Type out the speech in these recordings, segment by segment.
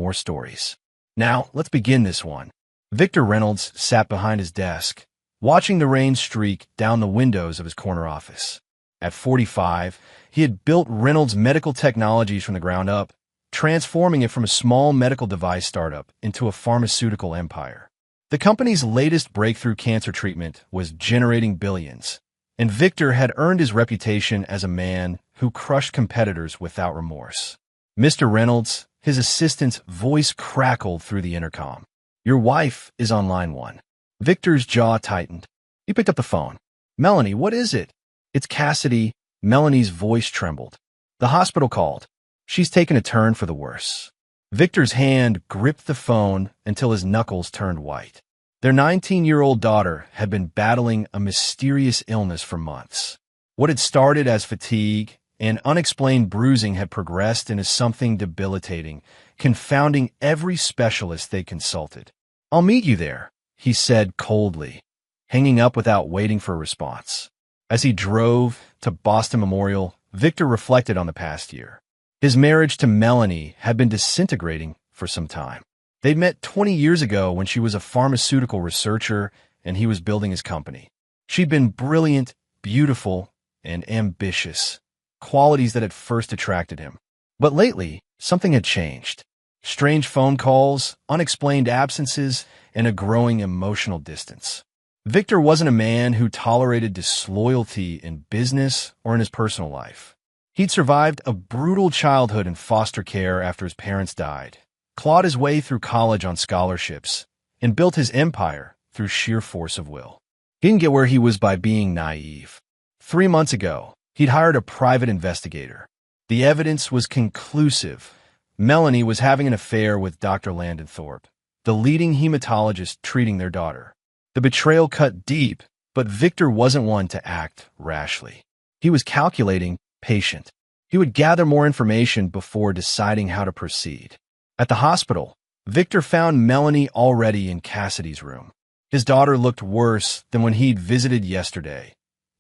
more stories. Now, let's begin this one. Victor Reynolds sat behind his desk, watching the rain streak down the windows of his corner office. At 45, he had built Reynolds Medical Technologies from the ground up, transforming it from a small medical device startup into a pharmaceutical empire. The company's latest breakthrough cancer treatment was generating billions, and Victor had earned his reputation as a man who crushed competitors without remorse. "Mr. Reynolds," his assistant's voice crackled through the intercom. "Your wife is on line 1. Victor's jaw tightened. He picked up the phone. "Melanie, what is it?" "It's Cassidy." Melanie's voice trembled. "The hospital called. She's taken a turn for the worse." Victor's hand gripped the phone until his knuckles turned white. Their 19-year-old daughter had been battling a mysterious illness for months. What had started as fatigue and unexplained bruising had progressed into something debilitating, confounding every specialist they consulted. "I'll meet you there," he said coldly, hanging up without waiting for a response. As he drove to Boston Memorial, Victor reflected on the past year. His marriage to Melanie had been disintegrating for some time. They'd met 20 years ago when she was a pharmaceutical researcher and he was building his company. She'd been brilliant, beautiful, and ambitious, qualities that had first attracted him. But lately, something had changed. Strange phone calls, unexplained absences, and a growing emotional distance. Victor wasn't a man who tolerated disloyalty in business or in his personal life. He'd survived a brutal childhood in foster care after his parents died, clawed his way through college on scholarships, and built his empire through sheer force of will. He didn't get where he was by being naive. 3 months ago, he'd hired a private investigator. The evidence was conclusive. Melanie was having an affair with Dr. Landon Thorpe, the leading hematologist treating their daughter. The betrayal cut deep, but Victor wasn't one to act rashly. He was calculating, patient. He would gather more information before deciding how to proceed. At the hospital, Victor found Melanie already in Cassidy's room. His daughter looked worse than when he'd visited yesterday,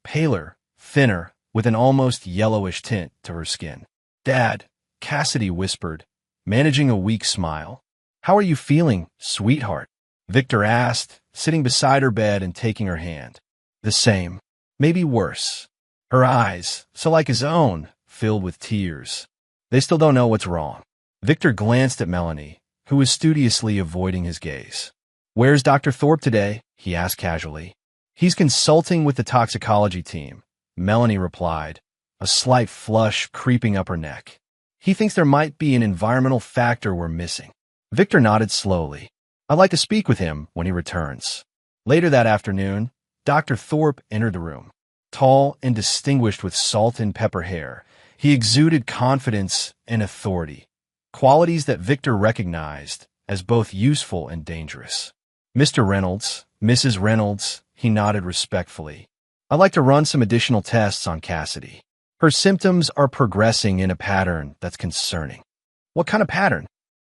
paler, thinner, with an almost yellowish tint to her skin. "Dad," Cassidy whispered, managing a weak smile. "How are you feeling, sweetheart?" Victor asked, sitting beside her bed and taking her hand. "The same. Maybe worse." Her eyes, so like his own, filled with tears. "They still don't know what's wrong." Victor glanced at Melanie, who was studiously avoiding his gaze. "Where's Dr. Thorpe today?" he asked casually. "He's consulting with the toxicology team," Melanie replied, a slight flush creeping up her neck. "He thinks there might be an environmental factor we're missing." Victor nodded slowly. "I'd like to speak with him when he returns." Later that afternoon, Dr. Thorpe entered the room. Tall and distinguished with salt and pepper hair, he exuded confidence and authority, qualities that Victor recognized as both useful and dangerous. "Mr. Reynolds, Mrs. Reynolds," he nodded respectfully. "I'd like to run some additional tests on Cassidy. Her symptoms are progressing in a pattern that's concerning." "What kind of pattern?"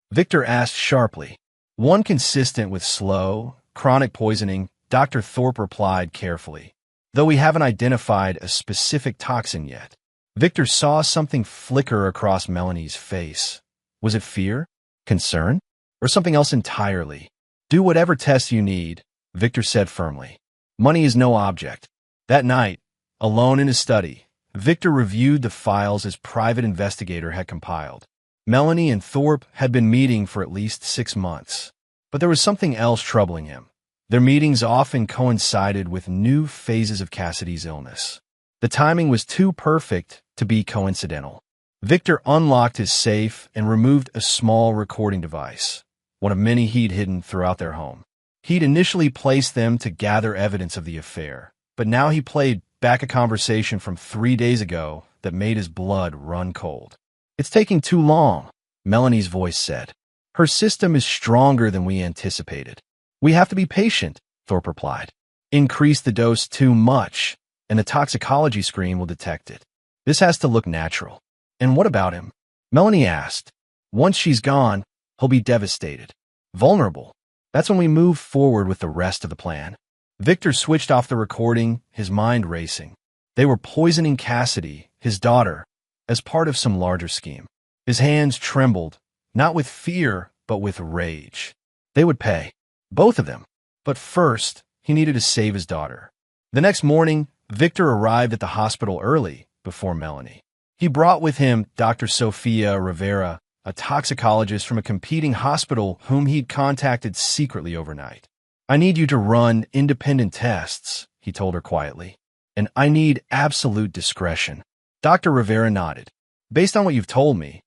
Victor asked sharply. "One consistent with slow, chronic poisoning," Dr. Thorpe replied carefully, "though we haven't identified a specific toxin yet." Victor saw something flicker across Melanie's face. Was it fear, concern, or something else entirely? "Do whatever tests you need," Victor said firmly. "Money is no object." That night, alone in his study, Victor reviewed the files his private investigator had compiled. Melanie and Thorpe had been meeting for at least 6 months. But there was something else troubling him. Their meetings often coincided with new phases of Cassidy's illness. The timing was too perfect to be coincidental. Victor unlocked his safe and removed a small recording device, one of many he'd hidden throughout their home. He'd initially placed them to gather evidence of the affair, but now he played back a conversation from 3 days ago that made his blood run cold. "It's taking too long," Melanie's voice said. "Her system is stronger than we anticipated." "We have to be patient," Thorpe replied. "Increase the dose too much, and the toxicology screen will detect it. This has to look natural." "And what about him?" Melanie asked. "Once she's gone, he'll be devastated. Vulnerable. That's when we move forward with the rest of the plan." Victor switched off the recording, his mind racing. They were poisoning Cassidy, his daughter, as part of some larger scheme. His hands trembled, not with fear, but with rage. They would pay. Both of them. But first, he needed to save his daughter. The next morning, Victor arrived at the hospital early, before Melanie. He brought with him Dr. Sofia Rivera, a toxicologist from a competing hospital whom he'd contacted secretly overnight. "I need you to run independent tests," he told her quietly. "And I need absolute discretion." Dr. Rivera nodded. "Based on what you've told me,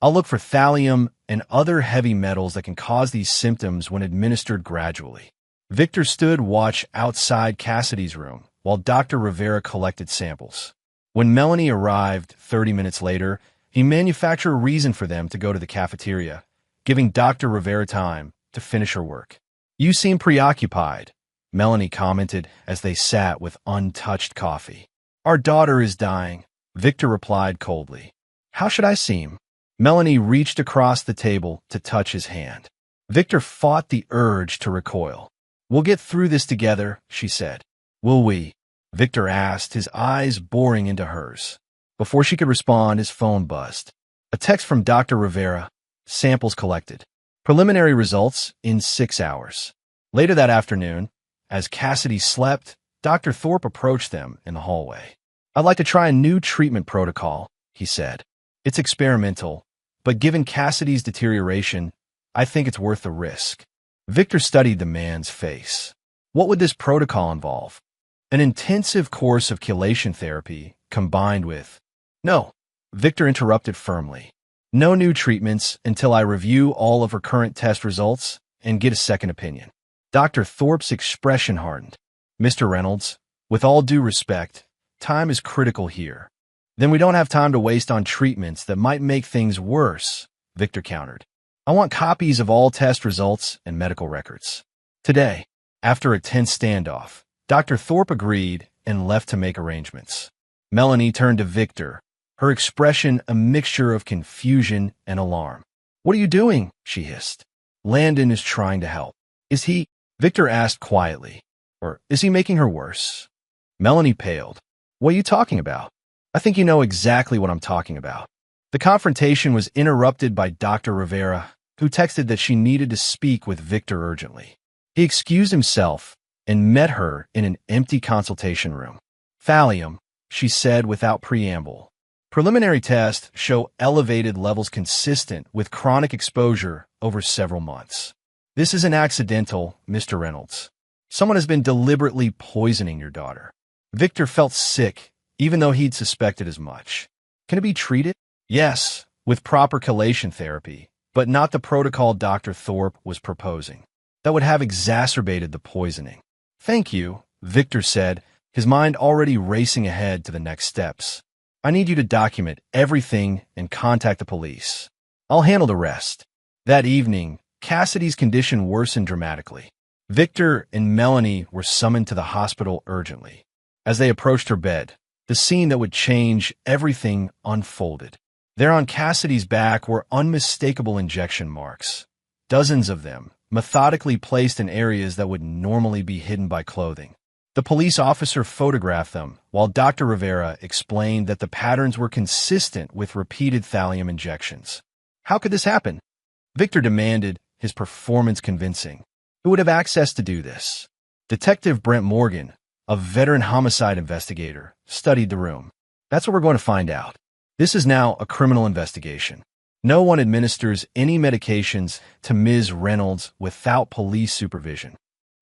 I'll look for thallium and other heavy metals that can cause these symptoms when administered gradually." Victor stood watch outside Cassidy's room while Dr. Rivera collected samples. When Melanie arrived 30 minutes later, he manufactured a reason for them to go to the cafeteria, giving Dr. Rivera time to finish her work. "You seem preoccupied," Melanie commented as they sat with untouched coffee. "Our daughter is dying," Victor replied coldly. "How should I seem?" Melanie reached across the table to touch his hand. Victor fought the urge to recoil. "We'll get through this together," she said. "Will we?" Victor asked, his eyes boring into hers. Before she could respond, his phone buzzed. A text from Dr. Rivera. Samples collected. Preliminary results in 6 hours. Later that afternoon, as Cassidy slept, Dr. Thorpe approached them in the hallway. "I'd like to try a new treatment protocol," he said. "It's experimental, but given Cassidy's deterioration, I think it's worth the risk." Victor studied the man's face. What would this protocol involve? An intensive course of chelation therapy combined with... "No," Victor interrupted firmly. "No new treatments until I review all of her current test results and get a second opinion." Dr. Thorpe's expression hardened. "Mr. Reynolds, with all due respect, time is critical here." "Then we don't have time to waste on treatments that might make things worse," Victor countered. "I want copies of all test results and medical records." Today, after a tense standoff, Dr. Thorpe agreed and left to make arrangements. Melanie turned to Victor, her expression a mixture of confusion and alarm. "What are you doing?" she hissed. "Landon is trying to help." "Is he?" Victor asked quietly. "Or is he making her worse?" Melanie paled. "What are you talking about?" "I think you know exactly what I'm talking about." The confrontation was interrupted by Dr. Rivera, who texted that she needed to speak with Victor urgently. He excused himself and met her in an empty consultation room. "Thallium," she said without preamble. "Preliminary tests show elevated levels consistent with chronic exposure over several months. This isn't accidental, Mr. Reynolds. Someone has been deliberately poisoning your daughter." Victor felt sick, even though he'd suspected as much. "Can it be treated?" "Yes, with proper chelation therapy, but not the protocol Dr. Thorpe was proposing. That would have exacerbated the poisoning." "Thank you," Victor said, his mind already racing ahead to the next steps. "I need you to document everything and contact the police. I'll handle the rest." That evening, Cassidy's condition worsened dramatically. Victor and Melanie were summoned to the hospital urgently. As they approached her bed, the scene that would change everything unfolded. There on Cassidy's back were unmistakable injection marks, dozens of them, methodically placed in areas that would normally be hidden by clothing. The police officer photographed them, while Dr. Rivera explained that the patterns were consistent with repeated thallium injections. "How could this happen?" Victor demanded, his performance convincing. "Who would have access to do this?" Detective Brent Morgan, a veteran homicide investigator, studied the room. "That's what we're going to find out. This is now a criminal investigation. No one administers any medications to Ms. Reynolds without police supervision."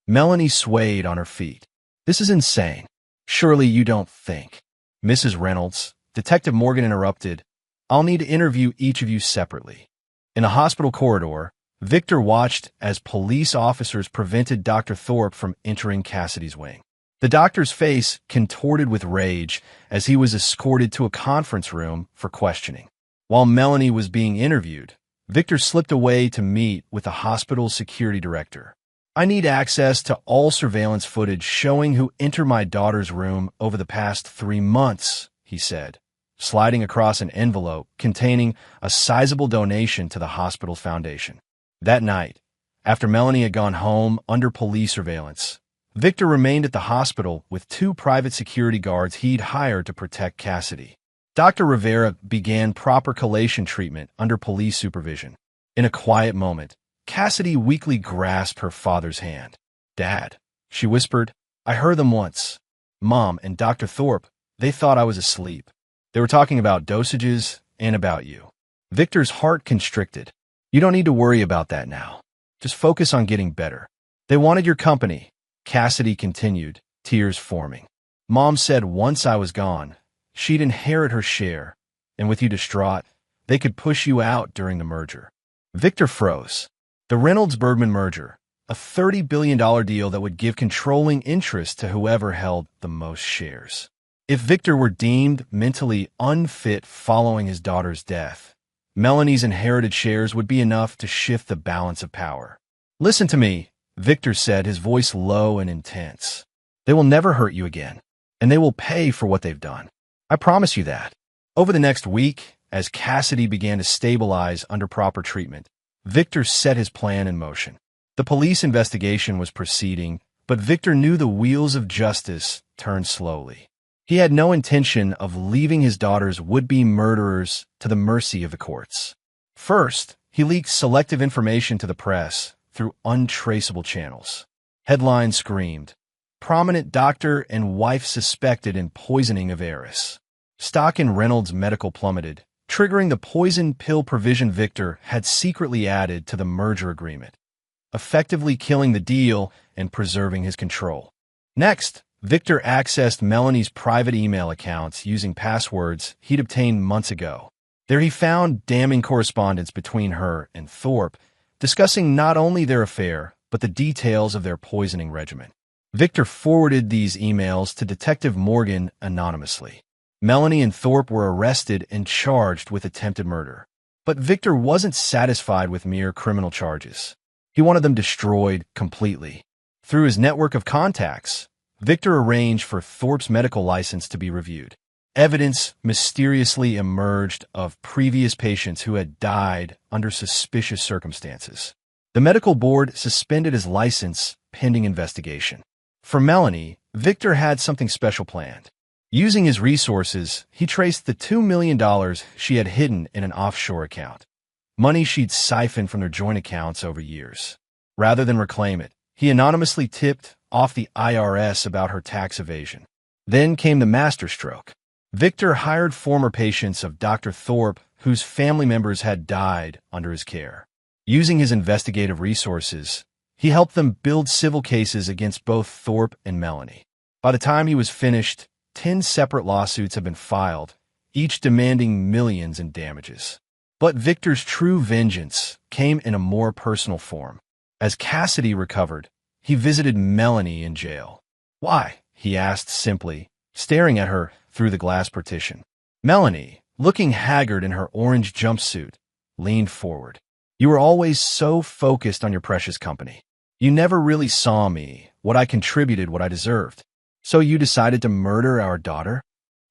Melanie swayed on her feet. "This is insane. Surely you don't think..." "Mrs. Reynolds," Detective Morgan interrupted, "I'll need to interview each of you separately." In a hospital corridor, Victor watched as police officers prevented Dr. Thorpe from entering Cassidy's wing. The doctor's face contorted with rage as he was escorted to a conference room for questioning. While Melanie was being interviewed, Victor slipped away to meet with the hospital's security director. "I need access to all surveillance footage showing who entered my daughter's room over the past 3 months, he said, sliding across an envelope containing a sizable donation to the hospital's foundation. That night, after Melanie had gone home under police surveillance, Victor remained at the hospital with 2 private security guards he'd hired to protect Cassidy. Dr. Rivera began proper chelation treatment under police supervision. In a quiet moment, Cassidy weakly grasped her father's hand. "Dad," she whispered, "I heard them once. Mom and Dr. Thorpe, they thought I was asleep. They were talking about dosages and about you." Victor's heart constricted. "You don't need to worry about that now. Just focus on getting better. They wanted your company," Cassidy continued, tears forming. "Mom said once I was gone, she'd inherit her share, and with you distraught, they could push you out during the merger." Victor froze. The Reynolds-Bergman merger, a $30 billion deal that would give controlling interest to whoever held the most shares. If Victor were deemed mentally unfit following his daughter's death, Melanie's inherited shares would be enough to shift the balance of power. "Listen to me," Victor said, his voice low and intense. "They will never hurt you again, and they will pay for what they've done. I promise you that." Over the next week, as Cassidy began to stabilize under proper treatment, Victor set his plan in motion. The police investigation was proceeding, but Victor knew the wheels of justice turned slowly. He had no intention of leaving his daughter's would-be murderers to the mercy of the courts. First, he leaked selective information to the press through untraceable channels. Headlines screamed, "Prominent doctor and wife suspected in poisoning of heiress." Stock in Reynolds' medical plummeted, triggering the poison pill provision Victor had secretly added to the merger agreement, effectively killing the deal and preserving his control. Next, Victor accessed Melanie's private email accounts using passwords he'd obtained months ago. There he found damning correspondence between her and Thorpe, discussing not only their affair, but the details of their poisoning regimen. Victor forwarded these emails to Detective Morgan anonymously. Melanie and Thorpe were arrested and charged with attempted murder. But Victor wasn't satisfied with mere criminal charges. He wanted them destroyed completely. Through his network of contacts, Victor arranged for Thorpe's medical license to be reviewed. Evidence mysteriously emerged of previous patients who had died under suspicious circumstances. The medical board suspended his license pending investigation. For Melanie, Victor had something special planned. Using his resources, he traced the $2 million she had hidden in an offshore account, money she'd siphoned from their joint accounts over years. Rather than reclaim it, he anonymously tipped off the IRS about her tax evasion. Then came the masterstroke. Victor hired former patients of Dr. Thorpe whose family members had died under his care. Using his investigative resources, he helped them build civil cases against both Thorpe and Melanie. By the time he was finished, 10 separate lawsuits had been filed, each demanding millions in damages. But Victor's true vengeance came in a more personal form. As Cassidy recovered, he visited Melanie in jail. "Why?" he asked simply, staring at her through the glass partition. Melanie, looking haggard in her orange jumpsuit, leaned forward. "You were always so focused on your precious company. You never really saw me, what I contributed, what I deserved. So you decided to murder our daughter?"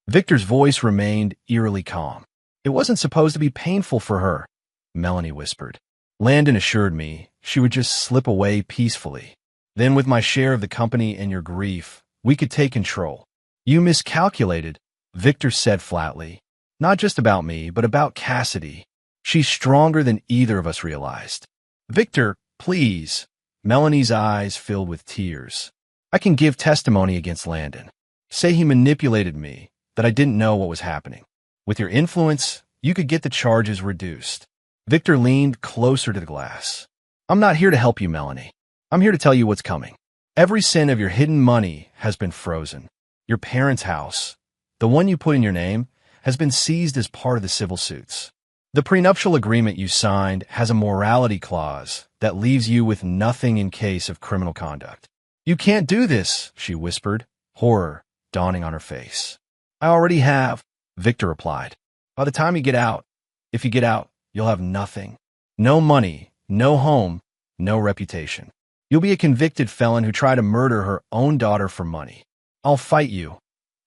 Victor's voice remained eerily calm. "It wasn't supposed to be painful for her," Melanie whispered. "Landon assured me she would just slip away peacefully. Then with my share of the company and your grief, we could take control." "You miscalculated," Victor said flatly. "Not just about me, but about Cassidy. She's stronger than either of us realized." "Victor, please." Melanie's eyes filled with tears. "I can give testimony against Landon. Say he manipulated me, that I didn't know what was happening. With your influence, you could get the charges reduced." Victor leaned closer to the glass. "I'm not here to help you, Melanie. I'm here to tell you what's coming. Every cent of your hidden money has been frozen. Your parents' house, the one you put in your name, has been seized as part of the civil suits. The prenuptial agreement you signed has a morality clause that leaves you with nothing in case of criminal conduct." "You can't do this," she whispered, horror dawning on her face. "I already have," Victor replied. "By the time you get out, if you get out, you'll have nothing. No money, no home, no reputation. You'll be a convicted felon who tried to murder her own daughter for money. I'll fight you,"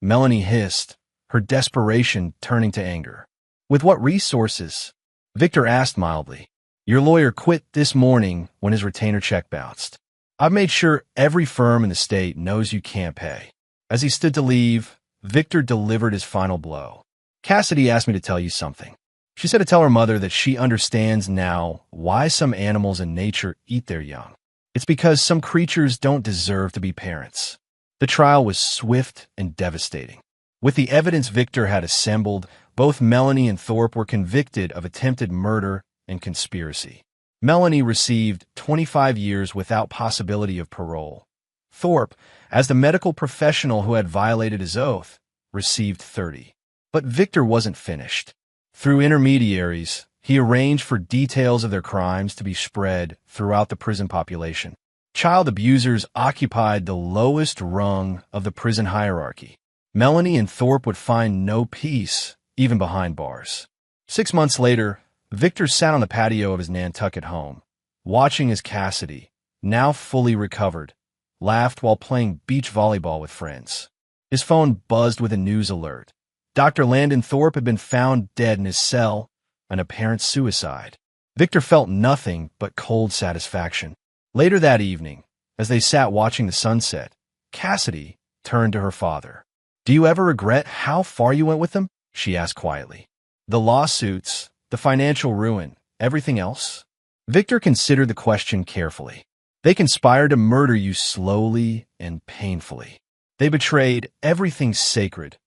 Melanie hissed, her desperation turning to anger. "With what resources?" Victor asked mildly. "Your lawyer quit this morning when his retainer check bounced. I've made sure every firm in the state knows you can't pay." As he stood to leave, Victor delivered his final blow. "Cassidy asked me to tell you something. She said to tell her mother that she understands now why some animals in nature eat their young. It's because some creatures don't deserve to be parents. The trial was swift and devastating. With the evidence Victor had assembled, both Melanie and Thorpe were convicted of attempted murder and conspiracy. Melanie received 25 years without possibility of parole. Thorpe, as the medical professional who had violated his oath, received 30. But Victor wasn't finished. Through intermediaries, he arranged for details of their crimes to be spread throughout the prison population. Child abusers occupied the lowest rung of the prison hierarchy. Melanie and Thorpe would find no peace, even behind bars. 6 months later, Victor sat on the patio of his Nantucket home, watching as Cassidy, now fully recovered, laughed while playing beach volleyball with friends. His phone buzzed with a news alert. Dr. Landon Thorpe had been found dead in his cell, an apparent suicide. Victor felt nothing but cold satisfaction. Later that evening, as they sat watching the sunset, Cassidy turned to her father. "Do you ever regret how far you went with them?" she asked quietly. "The lawsuits, the financial ruin, everything else?" Victor considered the question carefully. "They conspired to murder you slowly and painfully. They betrayed everything sacred: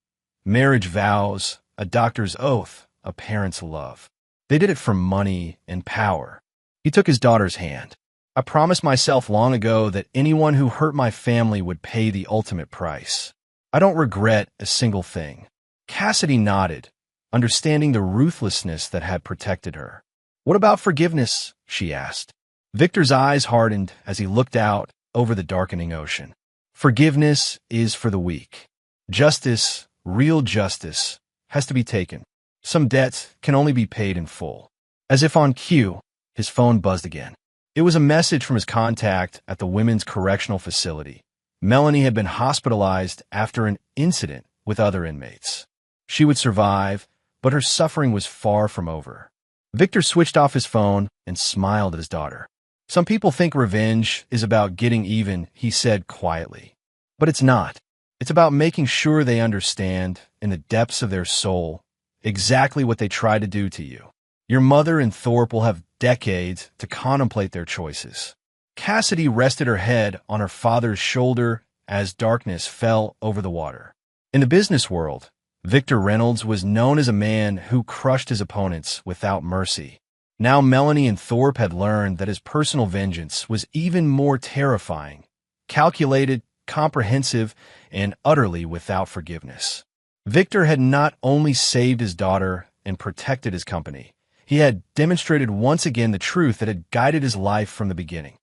marriage vows, a doctor's oath, a parent's love. They did it for money and power." He took his daughter's hand. "I promised myself long ago that anyone who hurt my family would pay the ultimate price. I don't regret a single thing." Cassidy nodded, understanding the ruthlessness that had protected her. "What about forgiveness?" she asked. Victor's eyes hardened as he looked out over the darkening ocean. "Forgiveness is for the weak. Justice, real justice, has to be taken. Some debts can only be paid in full." As if on cue, his phone buzzed again. It was a message from his contact at the women's correctional facility. Melanie had been hospitalized after an incident with other inmates. She would survive, but her suffering was far from over. Victor switched off his phone and smiled at his daughter. "Some people think revenge is about getting even," he said quietly. "But it's not. It's about making sure they understand, in the depths of their soul, exactly what they tried to do to you. Your mother and Thorpe will have decades to contemplate their choices." Cassidy rested her head on her father's shoulder as darkness fell over the water. In the business world, Victor Reynolds was known as a man who crushed his opponents without mercy. Now Melanie and Thorpe had learned that his personal vengeance was even more terrifying, calculated, comprehensive, and utterly without forgiveness. Victor had not only saved his daughter and protected his company, he had demonstrated once again the truth that had guided his life from the beginning.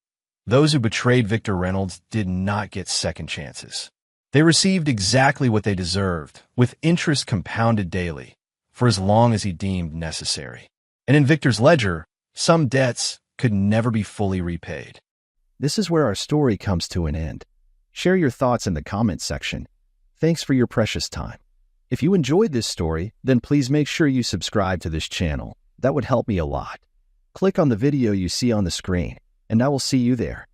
Those who betrayed Victor Reynolds did not get second chances. They received exactly what they deserved, with interest compounded daily, for as long as he deemed necessary. And in Victor's ledger, some debts could never be fully repaid. This is where our story comes to an end. Share your thoughts in the comments section. Thanks for your precious time. If you enjoyed this story, then please make sure you subscribe to this channel. That would help me a lot. Click on the video you see on the screen, and I will see you there.